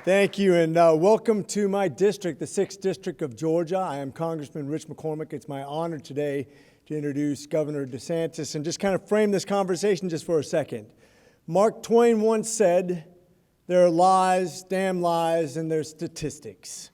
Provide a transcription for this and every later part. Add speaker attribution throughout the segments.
Speaker 1: Thank you, and welcome to my district, the 6th District of Georgia. I am Congressman Rich McCormick. It's my honor today to introduce Governor DeSantis and just kind of frame this conversation just for a second. Mark Twain once said, there are lies, damn lies, and there's statistics.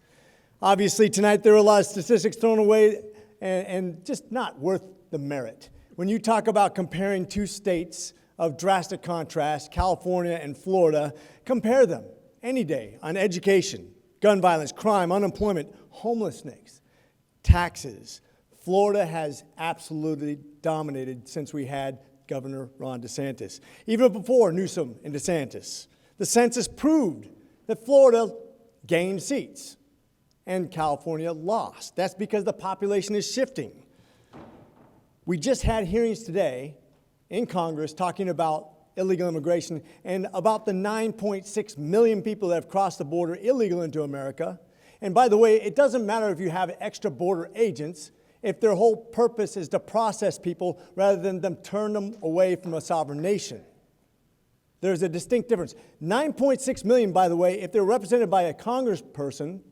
Speaker 1: Obviously, tonight there are a lot of statistics thrown away and just not worth the merit. When you talk about comparing two states of drastic contrast, California and Florida, compare them any day on education, gun violence, crime, unemployment, homelessness, taxes. Florida has absolutely dominated since we had Governor Ron DeSantis. Even before Newsom and DeSantis, the census proved that Florida gained seats and California lost. That's because the population is shifting. We just had hearings today in Congress talking about illegal immigration and about the 9.6 million people that have crossed the border illegal into America. And by the way, it doesn't matter if you have extra border agents if their whole purpose is to process people rather than them turn them away from a sovereign nation. There's a distinct difference. 9.6 million, by the way, if they're represented by a congressperson,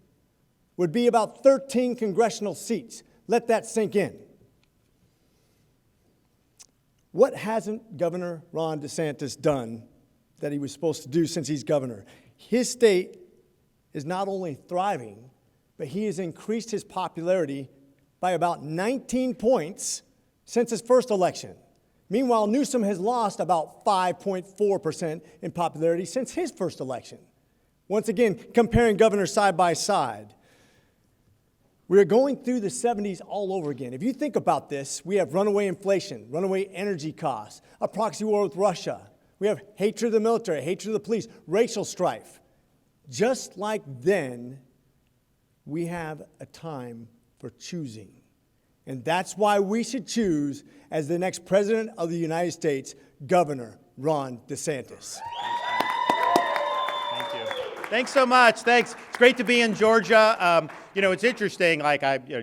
Speaker 1: would be about 13 congressional seats. Let that sink in. What hasn't Governor Ron DeSantis done that he was supposed to do since he's governor? His state is not only thriving, but he has increased his popularity by about 19 points since his first election. Meanwhile, Newsom has lost about 5.4% in popularity since his first election. Once again, comparing governors side by side. We're going through the 70s all over again. If you think about this, we have runaway inflation, runaway energy costs, a proxy war with Russia. We have hatred of the military, hatred of the police, racial strife. Just like then, we have a time for choosing. And that's why we should choose, as the next president of the United States, Governor Ron DeSantis.
Speaker 2: Thank you. Thanks so much. Thanks. It's great to be in Georgia. It's interesting.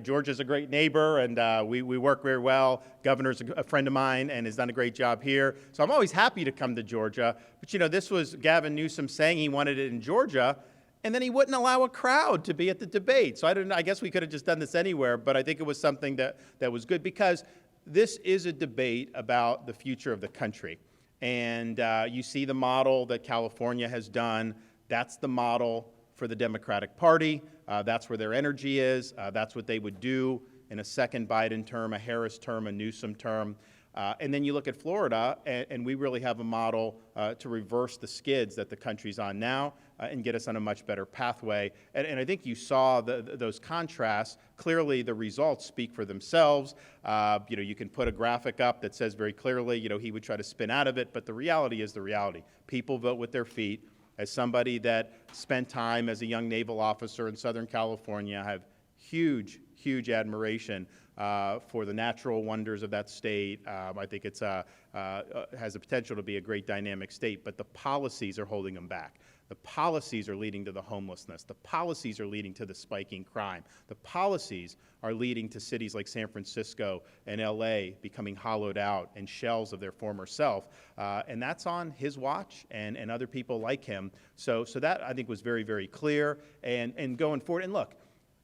Speaker 2: Georgia's a great neighbor, and we work very well. Governor's a friend of mine and has done a great job here. So I'm always happy to come to Georgia. But this was Gavin Newsom saying he wanted it in Georgia, and then he wouldn't allow a crowd to be at the debate. So I guess we could have just done this anywhere, but I think it was something that was good because this is a debate about the future of the country. And you see the model that California has done. That's the model for the Democratic Party. That's where their energy is. That's what they would do in a second Biden term, a Harris term, a Newsom term. And then you look at Florida, and we really have a model to reverse the skids that the country's on now and get us on a much better pathway. And I think you saw those contrasts. Clearly, the results speak for themselves. You can put a graphic up that says very clearly, he would try to spin out of it, but the reality is the reality. People vote with their feet. As somebody that spent time as a young naval officer in Southern California, I have huge, huge admiration for the natural wonders of that state. I think it's has the potential to be a great dynamic state, but the policies are holding them back. The policies are leading to the homelessness. The policies are leading to the spiking crime. The policies are leading to cities like San Francisco and LA becoming hollowed out and shells of their former self. And that's on his watch and other people like him. So that, I think, was very, very clear. And going forward, and look,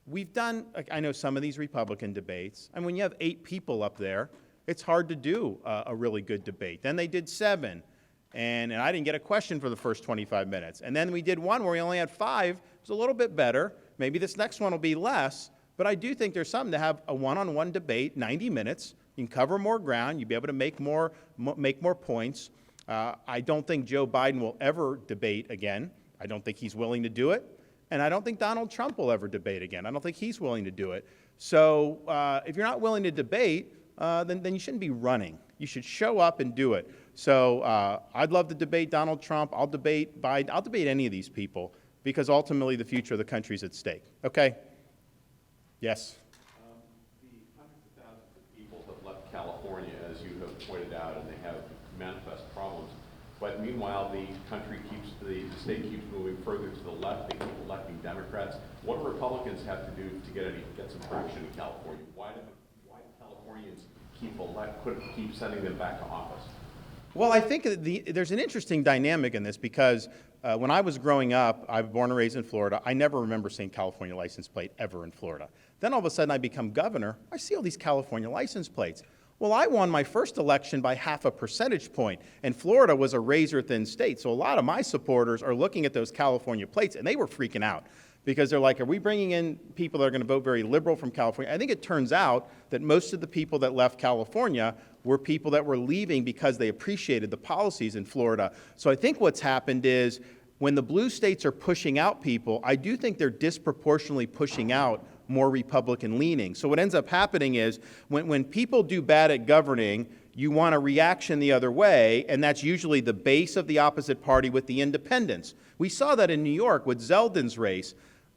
Speaker 2: we've done, I know, some of these Republican debates, and when you have 8 people up there, it's hard to do a really good debate. Then they did 7. And I didn't get a question for the first 25 minutes. And then we did one where we only had 5. It was a little bit better. Maybe this next one will be less. But I do think there's something to have a one-on-one debate, 90 minutes. You can cover more ground. You'll be able to make more points. I don't think Joe Biden will ever debate again. I don't think he's willing to do it. And I don't think Donald Trump will ever debate again. I don't think he's willing to do it. So if you're not willing to debate, then you shouldn't be running. You should show up and do it. So I'd love to debate Donald Trump. I'll debate Biden. I'll debate any of these people because ultimately the future of the country is at stake. Okay? Yes?
Speaker 3: The hundreds of thousands of people have left California, as you have pointed out, and they have manifest problems. But meanwhile, the state keeps moving further to the left. They keep electing Democrats. What do Republicans have to do to get some traction in California? Why do Californians keep sending them back to office?
Speaker 2: Well, I think that there's an interesting dynamic in this because when I was growing up, I was born and raised in Florida. I never remember seeing California license plate ever in Florida. Then all of a sudden I become governor. I see all these California license plates. Well, I won my first election by 0.5 percentage point, and Florida was a razor-thin state. So a lot of my supporters are looking at those California plates, and they were freaking out because they're like, are we bringing in people that are going to vote very liberal from California? I think it turns out that most of the people that left California were people that were leaving because they appreciated the policies in Florida. So I think what's happened is when the blue states are pushing out people, I do think they're disproportionately pushing out more Republican leaning. So what ends up happening is when people do bad at governing, you want a reaction the other way, and that's usually the base of the opposite party with the independents. We saw that in New York with Zeldin's race.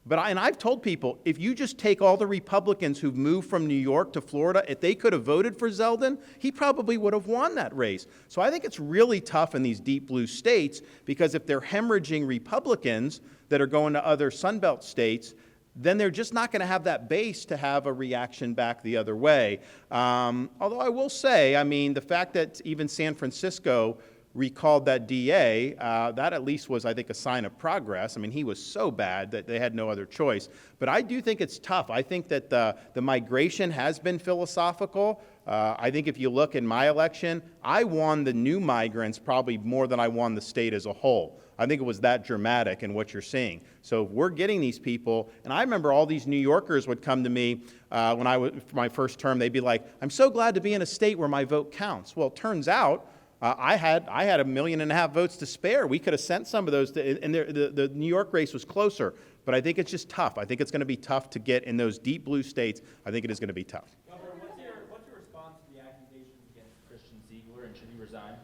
Speaker 2: And I've told people, if you just take all the Republicans who've moved from New York to Florida, if they could have voted for Zeldin, he probably would have won that race. So I think it's really tough in these deep blue states because if they're hemorrhaging Republicans that are going to other Sunbelt states, then they're just not going to have that base to have a reaction back the other way. Although I will say, I mean, the fact that even San Francisco recalled that DA, that at least was, I think, a sign of progress. I mean, he was so bad that they had no other choice. But I do think it's tough. I think that the migration has been philosophical. I think if you look in my election, I won the new migrants probably more than I won the state as a whole. I think it was that dramatic in what you're seeing. So we're getting these people, and I remember all these New Yorkers would come to me when I was for my first term. They'd be like, "I'm so glad to be in a state where my vote counts." Well, it turns out I had 1.5 million votes to spare. We could have sent some of those, and the New York race was closer. But I think it's just tough. I think it's going to be tough to get in those deep blue states. I think it is going to be tough.
Speaker 4: Governor, what's your response to the accusations against Christian Ziegler, and should he resign?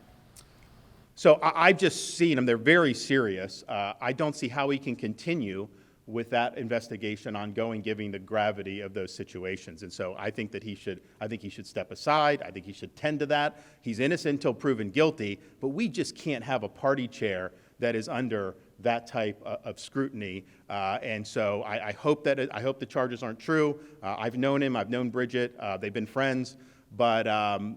Speaker 2: So I've just seen them. They're very serious. I don't see how he can continue with that investigation ongoing, given the gravity of those situations. And so I think that he should step aside. I think he should tend to that. He's innocent until proven guilty, but we just can't have a party chair that is under that type of scrutiny. And so I hope the charges aren't true. I've known him. I've known Bridget. They've been friends. But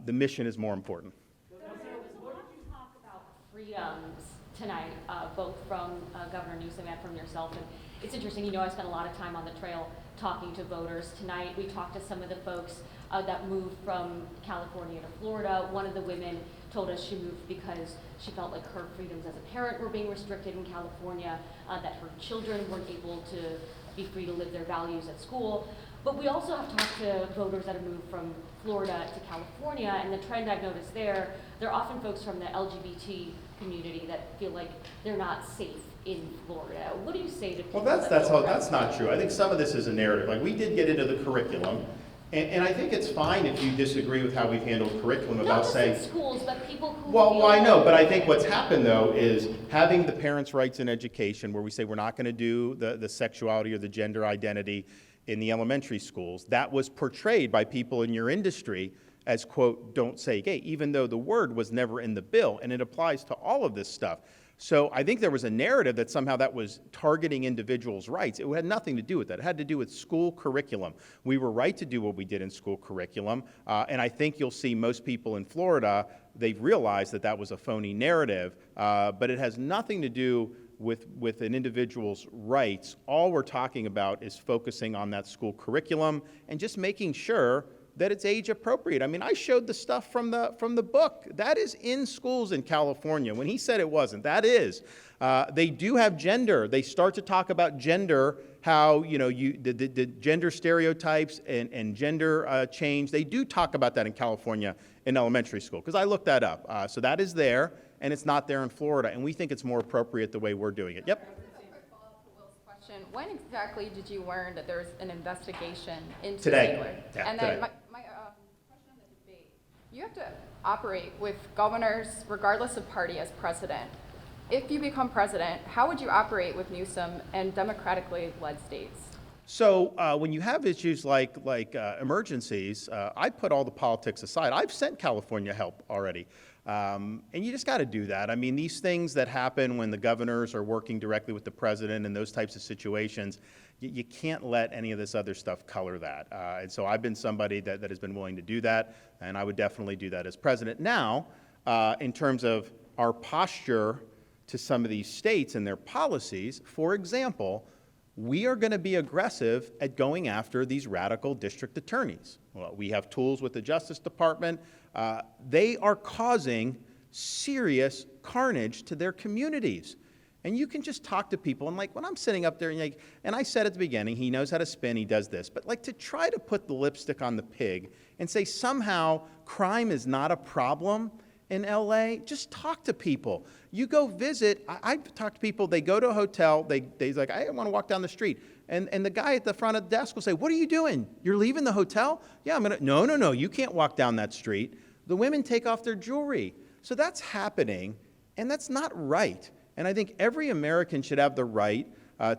Speaker 2: the mission is more important.
Speaker 5: What did you talk about freedoms tonight, both from Governor Newsom and from yourself? And it's interesting, you know, I spent a lot of time on the trail talking to voters. Tonight we talked to some of the folks that moved from California to Florida. One of the women told us she moved because she felt like her freedoms as a parent were being restricted in California, that her children weren't able to be free to live their values at school. But we also have talked to voters that have moved from Florida to California, and the trend I've noticed there, they're often folks from the LGBT community that feel like they're not safe in Florida. What do you say to people?
Speaker 2: Well, that's not true. I think some of this is a narrative. Like, we did get into the curriculum, and I think it's fine if you disagree with how we've handled curriculum without saying.
Speaker 5: Not just in schools, but people who
Speaker 2: Well, I know, but I think what's happened, though, is having the parents' rights in education, where we say we're not going to do the sexuality or the gender identity in the elementary schools. That was portrayed by people in your industry as, quote, "don't say gay," even though the word was never in the bill, and it applies to all of this stuff. So I think there was a narrative that somehow that was targeting individuals' rights. It had nothing to do with that. It had to do with school curriculum. We were right to do what we did in school curriculum, and I think you'll see most people in Florida, they've realized that that was a phony narrative, but it has nothing to do with an individual's rights. All we're talking about is focusing on that school curriculum and just making sure that it's age appropriate. I mean, I showed the stuff from the book. That is in schools in California. When he said it wasn't, that is. They do have gender. They start to talk about gender, how, you know, the gender stereotypes and gender change. They do talk about that in California in elementary school, because I looked that up. So that is there, and it's not there in Florida, and we think it's more appropriate the way we're doing it. Yep.
Speaker 6: When exactly did you learn that there's an investigation into
Speaker 2: Today.
Speaker 6: Ziegler?
Speaker 2: Yeah,
Speaker 6: and then
Speaker 2: today.
Speaker 6: my question on the debate, you have to operate with governors, regardless of party, as president. If you become president, how would you operate with Newsom and democratically led states?
Speaker 2: So when you have issues like emergencies, I put all the politics aside. I've sent California help already. And you just got to do that. I mean, these things that happen when the governors are working directly with the president and those types of situations, you can't let any of this other stuff color that. And so I've been somebody that has been willing to do that, and I would definitely do that as president. Now, in terms of our posture to some of these states and their policies. For example, we are going to be aggressive at going after these radical district attorneys. Well, we have tools with the Justice Department. They are causing serious carnage to their communities. And you can just talk to people, and like when I'm sitting up there, and I said at the beginning, he knows how to spin, he does this, but like to try to put the lipstick on the pig and say somehow crime is not a problem in LA, just talk to people. You go visit, I've talked to people, they go to a hotel, they're like, I want to walk down the street. And the guy at the front of the desk will say, what are you doing? You're leaving the hotel? Yeah, I'm going to, no, you can't walk down that street. The women take off their jewelry. So that's happening, and that's not right. And I think every American should have the right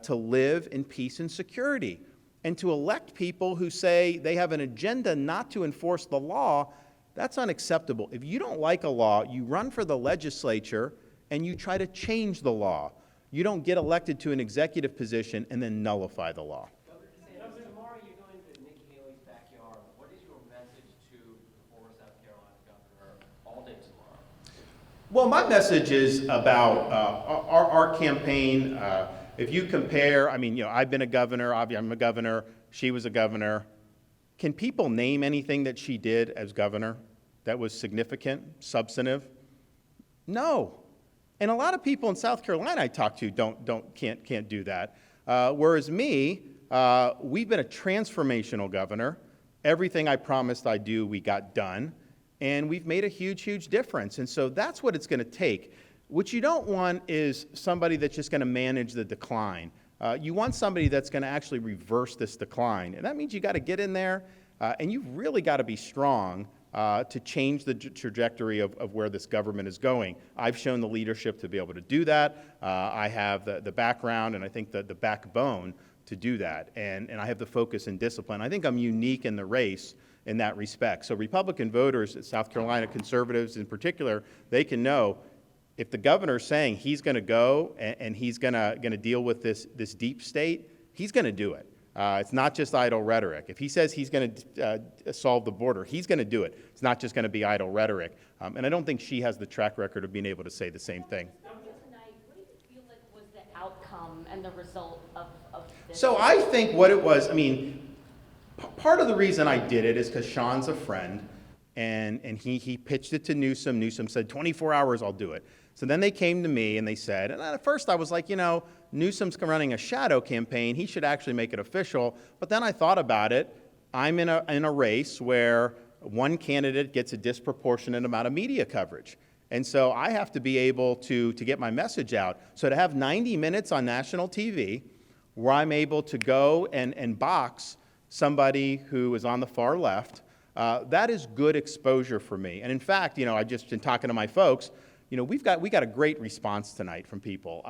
Speaker 2: to live in peace and security. And to elect people who say they have an agenda not to enforce the law, that's unacceptable. If you don't like a law, you run for the legislature and you try to change the law. You don't get elected to an executive position and then nullify the law.
Speaker 4: Governor, tomorrow you're going to Nikki Haley's backyard. What is your message to the former South Carolina governor all day tomorrow?
Speaker 2: Well, my message is about our campaign. If you compare, I've been a governor, I'm a governor, she was a governor. Can people name anything that she did as governor that was significant, substantive? No. And a lot of people in South Carolina I talk to can't do that. Whereas me, we've been a transformational governor. Everything I promised I'd do, we got done. And we've made a huge, huge difference. And so that's what it's going to take. What you don't want is somebody that's just going to manage the decline. You want somebody that's going to actually reverse this decline. And that means you got to get in there, and you've really got to be strong to change the trajectory of where this government is going. I've shown the leadership to be able to do that. I have the background and I think the backbone to do that. And I have the focus and discipline. I think I'm unique in the race in that respect. So Republican voters, South Carolina conservatives in particular, they can know if the governor's saying he's going to go and he's going to deal with this deep state, he's going to do it. It's not just idle rhetoric. If he says he's going to solve the border, he's going to do it. It's not just going to be idle rhetoric. And I don't think she has the track record of being able to say the same thing.
Speaker 5: Tonight, what do you feel like was the outcome and the result of this?
Speaker 2: So I think what it was, part of the reason I did it is because Sean's a friend, and he pitched it to Newsom. Newsom said, 24 hours, I'll do it. So then they came to me and they said, and at first I was like, Newsom's running a shadow campaign. He should actually make it official. But then I thought about it. I'm in a race where one candidate gets a disproportionate amount of media coverage. And so I have to be able to get my message out. So to have 90 minutes on national TV where I'm able to go and box somebody who is on the far left, that is good exposure for me. And in fact, I've just been talking to my folks. We got a great response tonight from people.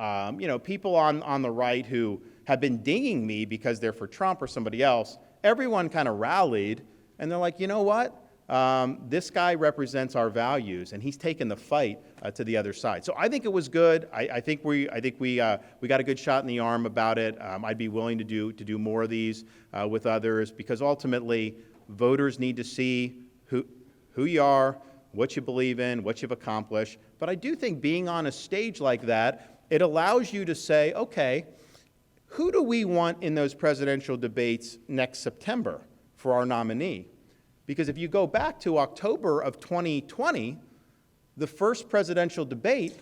Speaker 2: People on the right who have been dinging me because they're for Trump or somebody else. Everyone kind of rallied, and they're like, you know what? This guy represents our values, and he's taken the fight to the other side. So I think it was good. I think we got a good shot in the arm about it. I'd be willing to do more of these with others because ultimately voters need to see who you are, what you believe in, what you've accomplished. But I do think being on a stage like that, it allows you to say, okay, who do we want in those presidential debates next September for our nominee? Because if you go back to October of 2020, the first presidential debate,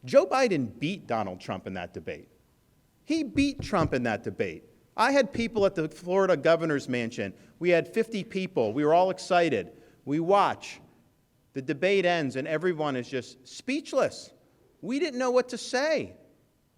Speaker 2: Joe Biden beat Donald Trump in that debate. He beat Trump in that debate. I had people at the Florida governor's mansion. We had 50 people. We were all excited. We watch. The debate ends and everyone is just speechless. We didn't know what to say.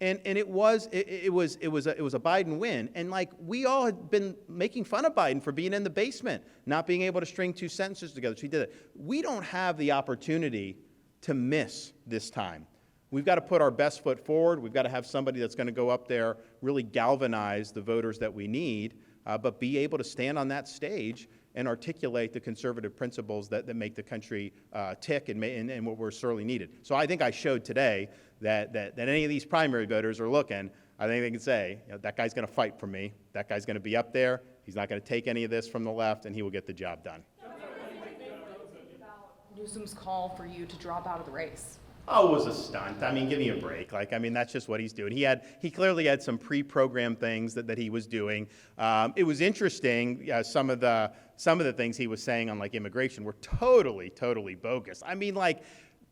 Speaker 2: And it was a Biden win. And we all had been making fun of Biden for being in the basement, not being able to string two sentences together. So he did it. We don't have the opportunity to miss this time. We've got to put our best foot forward. We've got to have somebody that's going to go up there, really galvanize the voters that we need, but be able to stand on that stage and articulate the conservative principles that make the country tick and what we're sorely needed. So I think I showed today that any of these primary voters are looking, I think they can say, that guy's going to fight for me. That guy's going to be up there. He's not going to take any of this from the left, and he will get the job done.
Speaker 5: About
Speaker 6: Newsom's call for you to drop out of the race?
Speaker 2: Oh, it was a stunt. I mean, give me a break. Like, I mean, that's just what he's doing. He clearly had some pre-programmed things that he was doing. It was interesting. Some of the things he was saying on like immigration were totally bogus. I mean, like,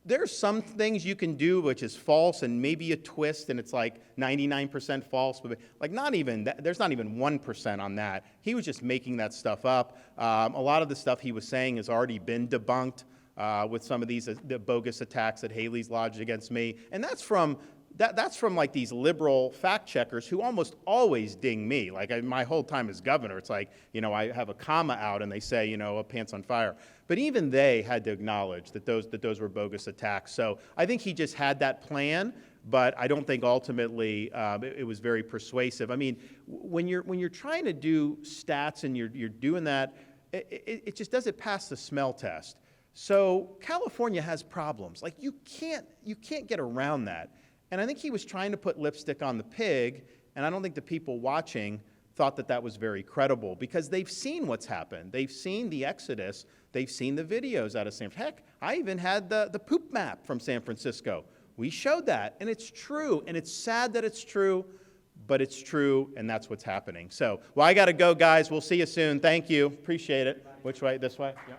Speaker 2: there's some things you can do which is false and maybe a twist and it's like 99% false, but like there's not even 1% on that. He was just making that stuff up. A lot of the stuff he was saying has already been debunked with some of these the bogus attacks that Haley's lodged against me. And that's from like these liberal fact checkers who almost always ding me. Like my whole time as governor, it's like, I have a comma out and they say, pants on fire. But even they had to acknowledge that those were bogus attacks. So I think he just had that plan, but I don't think ultimately it was very persuasive. I mean, when you're trying to do stats and you're doing that, it just doesn't pass the smell test. So California has problems. Like you can't get around that. And I think he was trying to put lipstick on the pig, and I don't think the people watching thought that was very credible because they've seen what's happened. They've seen the exodus. They've seen the videos out of San Francisco. Heck, I even had the poop map from San Francisco. We showed that, and it's true, and it's sad that it's true, but it's true, and that's what's happening. So, well, I got to go, guys. We'll see you soon. Thank you. Appreciate it. Which way? This way? Yep.